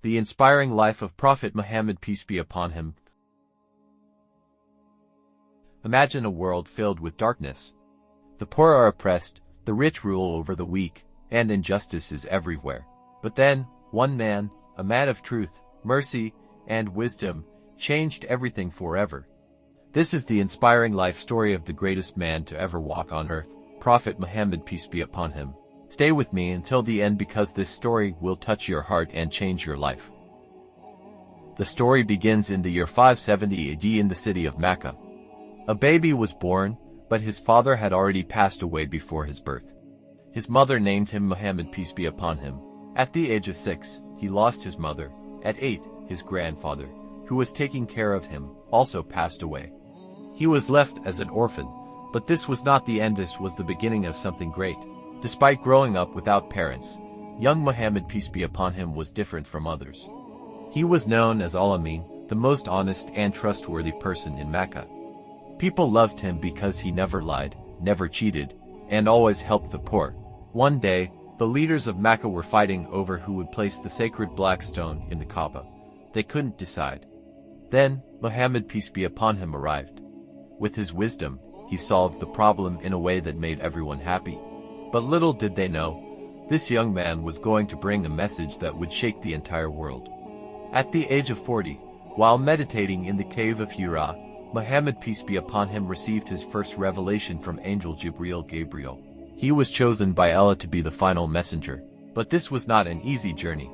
The inspiring life of Prophet Muhammad, peace be upon him. Imagine a world filled with darkness. The poor are oppressed, the rich rule over the weak, and injustice is everywhere. But then, one man, a man of truth, mercy, and wisdom, changed everything forever. This is the inspiring life story of the greatest man to ever walk on earth, Prophet Muhammad, peace be upon him. Stay with me until the end because this story will touch your heart and change your life. The story begins in the year 570 AD in the city of Mecca. A baby was born, but his father had already passed away before his birth. His mother named him Muhammad, peace be upon him. At the age of 6, he lost his mother. At 8, his grandfather, who was taking care of him, also passed away. He was left as an orphan, but this was not the end, this was the beginning of something great. Despite growing up without parents, young Muhammad, peace be upon him, was different from others. He was known as Al-Amin, the most honest and trustworthy person in Mecca. People loved him because he never lied, never cheated, and always helped the poor. One day, the leaders of Mecca were fighting over who would place the sacred black stone in the Kaaba. They couldn't decide. Then, Muhammad, peace be upon him, arrived. With his wisdom, he solved the problem in a way that made everyone happy. But little did they know, this young man was going to bring a message that would shake the entire world. At the age of 40, while meditating in the cave of Hira, Muhammad, peace be upon him, received his first revelation from angel Gabriel. He was chosen by Allah to be the final messenger. But this was not an easy journey.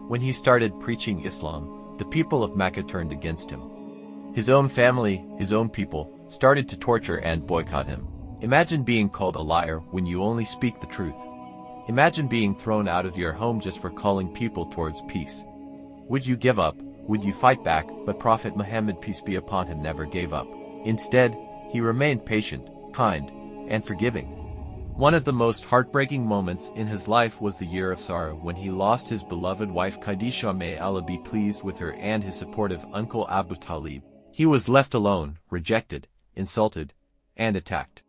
When he started preaching Islam, the people of Mecca turned against him. His own family, his own people, started to torture and boycott him. Imagine being called a liar when you only speak the truth. Imagine being thrown out of your home just for calling people towards peace. Would you give up? Would you fight back? But Prophet Muhammad, peace be upon him, never gave up. Instead, he remained patient, kind, and forgiving. One of the most heartbreaking moments in his life was the year of sorrow when he lost his beloved wife Khadijah, may Allah be pleased with her, and his supportive uncle Abu Talib. He was left alone, rejected, insulted, and attacked.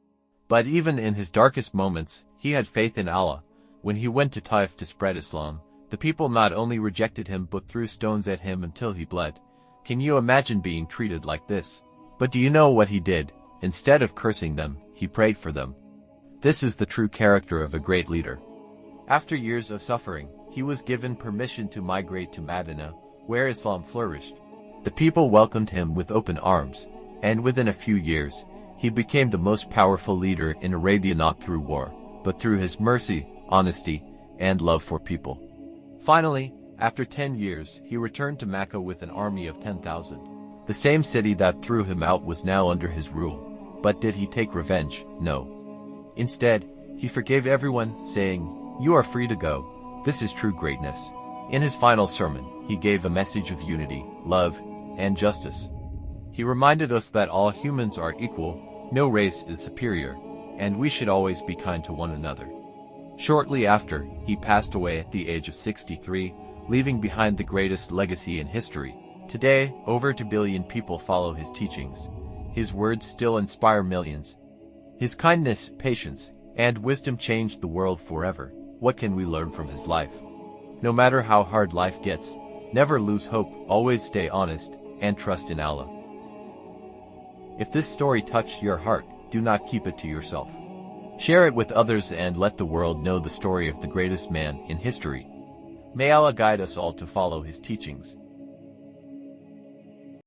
But even in his darkest moments, he had faith in Allah. When he went to Taif to spread Islam, the people not only rejected him but threw stones at him until he bled. Can you imagine being treated like this? But do you know what he did? Instead of cursing them, he prayed for them. This is the true character of a great leader. After years of suffering, he was given permission to migrate to Medina, where Islam flourished. The people welcomed him with open arms, and within a few years, he became the most powerful leader in Arabia, not through war, but through his mercy, honesty, and love for people. Finally, after 10 years, he returned to Mecca with an army of 10,000. The same city that threw him out was now under his rule. But did he take revenge? No. Instead, he forgave everyone, saying, "You are free to go. This is true greatness." In his final sermon, he gave a message of unity, love, and justice. He reminded us that all humans are equal, no race is superior, and we should always be kind to one another. Shortly after, he passed away at the age of 63, leaving behind the greatest legacy in history. Today, over 2 billion people follow his teachings. His words still inspire millions. His kindness, patience, and wisdom changed the world forever. What can we learn from his life? No matter how hard life gets, never lose hope, always stay honest, and trust in Allah. If this story touched your heart, do not keep it to yourself. Share it with others and let the world know the story of the greatest man in history. May Allah guide us all to follow his teachings.